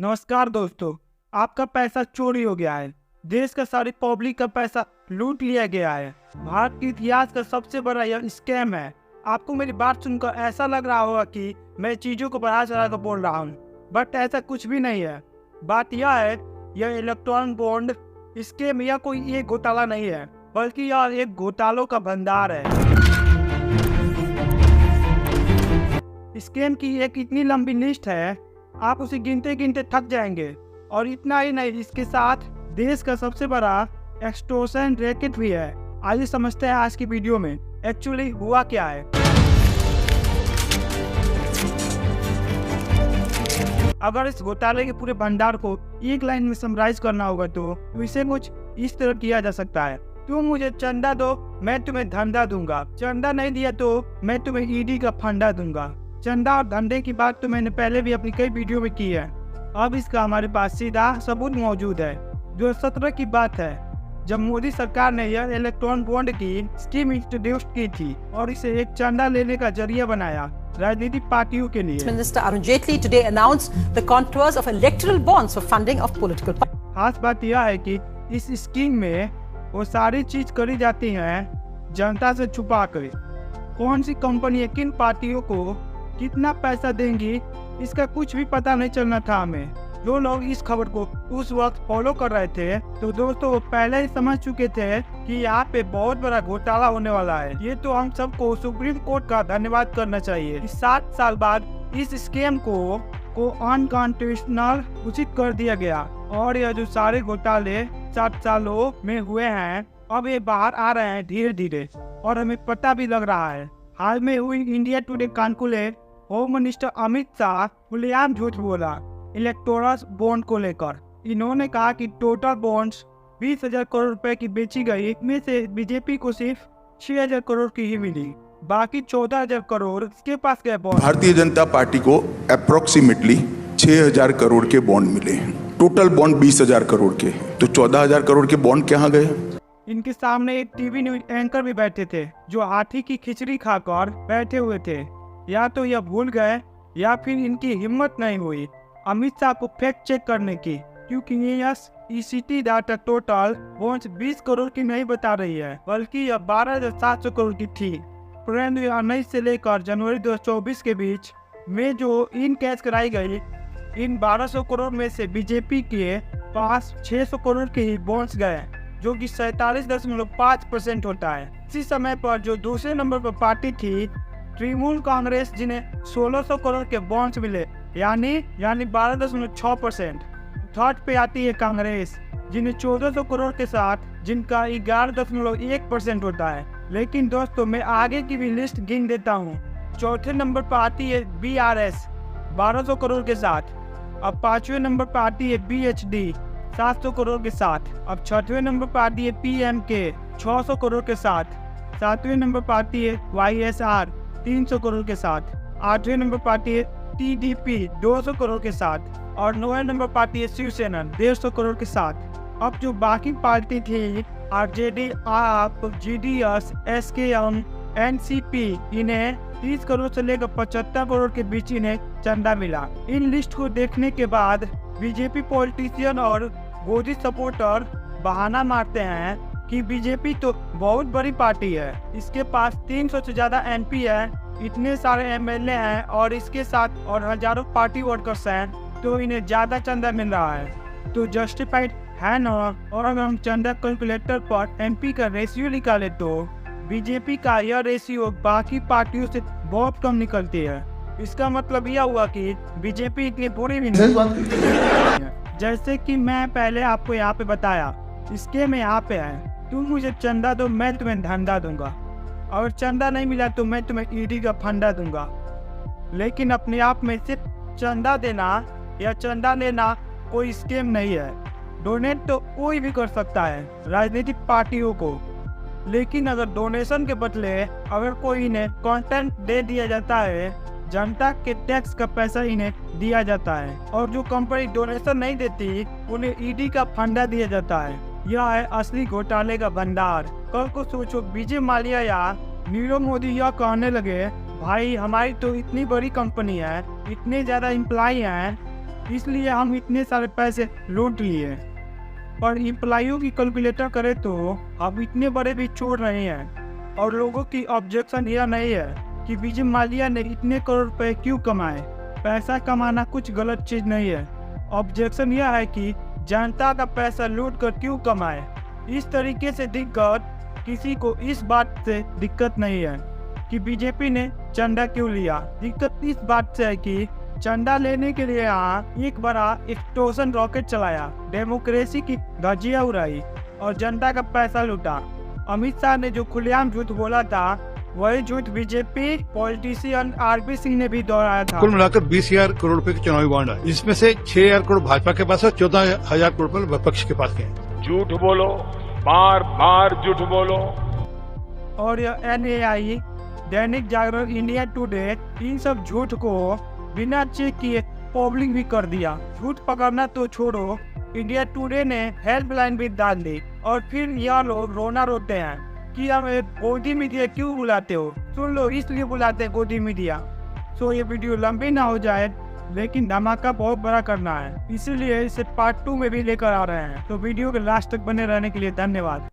नमस्कार दोस्तों, आपका पैसा चोरी हो गया है। देश का सारी पब्लिक का पैसा लूट लिया गया है। भारत के इतिहास का सबसे बड़ा यह स्कैम है। आपको मेरी बात सुनकर ऐसा लग रहा होगा कि मैं चीजों को बढ़ा चढ़ा कर बोल रहा हूँ, बट ऐसा कुछ भी नहीं है। बात यह है, यह इलेक्ट्रॉनिक बॉन्ड स्कैम यह कोई एक घोटाला नहीं है, बल्कि यह एक घोटालों का भंडार है। स्कैम की एक इतनी लंबी लिस्ट है, आप उसे गिनते गिनते थक जाएंगे। और इतना ही नहीं, इसके साथ देश का सबसे बड़ा एक्सटॉर्शन रैकेट भी है। आइए समझते हैं आज की वीडियो में एक्चुअली हुआ क्या है। अगर इस घोटाले के पूरे भंडार को एक लाइन में समराइज करना होगा तो इसे कुछ इस तरह किया जा सकता है। तुम मुझे चंदा दो, मैं तुम्हें धंधा दूंगा। चंदा नहीं दिया तो मैं तुम्हें ईडी का फंडा दूंगा। चंदा और धंधे की बात तो मैंने पहले भी अपनी कई वीडियो में की है। अब इसका हमारे पास सीधा सबूत मौजूद है। 2017 की बात है, जब मोदी सरकार ने यह इलेक्ट्रॉनिक बॉन्ड की स्कीम इंट्रोड्यूस की थी और इसे एक चंदा लेने का जरिया बनाया राजनीतिक पार्टियों के लिए। Minister Arun Jaitley today announced the contours of electoral bonds for funding of political parties. खास बात यह है कि इस स्कीम में वो सारी चीज करी जाती हैं जनता से छुपा कर। कौन सी कंपनी किन पार्टियों को कितना पैसा देंगी, इसका कुछ भी पता नहीं चलना था हमें। जो लोग इस खबर को उस वक्त फॉलो कर रहे थे तो दोस्तों वो पहले ही समझ चुके थे कि यहाँ पे बहुत बड़ा घोटाला होने वाला है। ये तो हम सबको सुप्रीम कोर्ट का धन्यवाद करना चाहिए। 7 साल बाद इस स्कैम को अनकॉन्स्टिट्यूशनल घोषित कर दिया गया और यह जो सारे घोटाले 7 सालों में हुए हैं, अब ये बाहर आ रहे हैं धीरे धीरे और हमें पता भी लग रहा है। हाल में हुई India today conclave home minister Amit Shah खुलेआम झूठ बोला इलेक्टोरल बॉन्ड को लेकर। इन्होंने कहा कि टोटल बॉन्ड्स 20,000 करोड़ रुपए की बेची गई, इनमें से बीजेपी को सिर्फ 6,000 करोड़ की ही मिली, बाकी 14,000 करोड़ इसके पास गए बॉन्ड। भारतीय जनता पार्टी को अप्रोक्सीमेटली 6,000 करोड़ के बॉन्ड मिले। टोटल बॉन्ड 20,000 करोड़ के, तो 14,000 करोड़ के बॉन्ड कहाँ गए? इनके सामने एक टीवी न्यूज एंकर भी बैठे थे जो हाथी की खिचड़ी खाकर बैठे हुए थे। या तो यह भूल गए या फिर इनकी हिम्मत नहीं हुई अमित शाह को फैक्ट चेक करने की, क्योंकि ये ECT data total bonds 20 crore की नहीं बता रही है, बल्कि यह 12,700 करोड़ की थी। अप्रैल 2019 से लेकर जनवरी 2024 के बीच में जो इन कैश कराई गई, इन 1200 करोड़ में से बीजेपी के पास 600 करोड़ के ही बॉन्ड्स गए, जो कि 47.5% होता है। इसी समय पर जो दूसरे नंबर पर पार्टी थी तृणमूल कांग्रेस, जिन्हें 1600 करोड़ के बॉन्ड्स मिले, यानी 12.6%। थर्ड पे आती है कांग्रेस, जिन्हें 1400 करोड़ के साथ, जिनका 11.1% होता है। लेकिन दोस्तों मैं आगे की भी लिस्ट गिन देता हूँ। चौथे नंबर पर आती है बीआरएस 1200 करोड़ के साथ। अब 5वें नंबर पर आती है बीएचडी 700 करोड़ के साथ। अब 6वें नंबर पर आती है पीएमके 600 करोड़ के साथ। 7वें नंबर पर आती है वाईएसआर 300 करोड़ के साथ। 8वें नंबर पर आती है टीडीपी 200 करोड़ के साथ और 9वें नंबर पर आती है शिवसेना 150 करोड़ के साथ। अब जो बाकी पार्टी थी आरजेडी, आप, जीडीएस, एसकेएम, एनसीपी, इन्हें 30 करोड़ से लेकर 75 करोड़ के बीच इन्हें चंदा मिला। इन लिस्ट को देखने के बाद बीजेपी पॉलिटिशियन और मोदी सपोर्टर बहाना मारते हैं कि बीजेपी तो बहुत बड़ी पार्टी है, इसके पास 300 से ज्यादा एमपी है, इतने सारे एमएलए हैं और इसके साथ और हजारों पार्टी वर्कर्स हैं, तो इन्हें ज्यादा चंदा मिल रहा है, तो जस्टिफाइड है ना। और अगर हम चंदा कैलकुलेटर पर एमपी का रेशियो निकाले तो बीजेपी का यह रेशियो बाकी पार्टियों से बहुत कम निकलती है। इसका मतलब यह हुआ कि बीजेपी इतनी बुरी भी नहीं। जैसे कि मैं पहले आपको यहाँ पे बताया, इसके में यहाँ पे है, तुम मुझे चंदा दो, मैं तुम्हें धंधा दूंगा। और चंदा नहीं मिला तो मैं तुम्हें ईडी का फंडा दूंगा। लेकिन अपने आप में सिर्फ चंदा देना या चंदा लेना कोई स्कीम नहीं है। डोनेट तो कोई भी कर सकता है राजनीतिक पार्टियों को, लेकिन अगर डोनेशन के बदले अगर कोई इन्हें कंटेंट दे दिया जाता है, जनता के टैक्स का पैसा इन्हें दिया जाता है, और जो कंपनी डोनेशन नहीं देती उन्हें ईडी का फंडा दिया जाता है। यह है असली घोटाले का भंडार। कल को सोचो विजय माल्या या नीरव मोदी यह कहने लगे, भाई हमारी तो इतनी बड़ी कंपनी है, इतने ज्यादा एम्प्लॉय हैं, इसलिए हम इतने सारे पैसे लूट लिए। पर इम्प्लाइयों की कैलकुलेटर करें तो हम इतने बड़े भी चोर नहीं हैं। और लोगों की ऑब्जेक्शन यह नहीं है कि विजय माल्या ने इतने करोड़ रुपए क्यों कमाए। पैसा कमाना कुछ गलत चीज नहीं है। ऑब्जेक्शन यह है कि जनता का पैसा लूट कर क्यों कमाए। इस तरीके से दिक्कत किसी को इस बात से दिक्कत नहीं है कि बीजेपी ने चंदा क्यों लिया। दिक्कत इस बात से है कि चंदा लेने के लिए यहाँ एक बड़ा एक्सटॉर्शन रॉकेट चलाया, डेमोक्रेसी की धज्जियां उड़ाई और जनता का पैसा लूटा। अमित शाह ने जो खुलेआम झूठ बोला था वही झूठ बीजेपी पॉलिटिशियन आरपी सिंह ने भी दोहराया था। कुल मिलाकर 20,000 करोड़ रुपए के चुनावी बॉन्ड है, जिसमें से 6,000 करोड़ भाजपा के पास है, 14,000 करोड़ रुपए विपक्ष के पास है। झूठ बोलो, बार बार झूठ बोलो। और यह NAI, Dainik Jagran, India today in सब झूठ को बिना चेक किए पब्लिक भी कर दिया। झूठ पकड़ना तो छोड़ो, इंडिया टुडे ने हेल्पलाइन भी डाल दी। और फिर यह लोग रोना रोते हैं कि हमें गोदी मीडिया क्यों बुलाते हो। सुन लो, इसलिए बुलाते हैं गोदी मीडिया। सो ये वीडियो लंबी ना हो जाए, लेकिन धमाका बहुत बड़ा करना है, इसीलिए इसे पार्ट 2 में भी लेकर आ रहे हैं। तो वीडियो के लास्ट तक बने रहने के लिए धन्यवाद।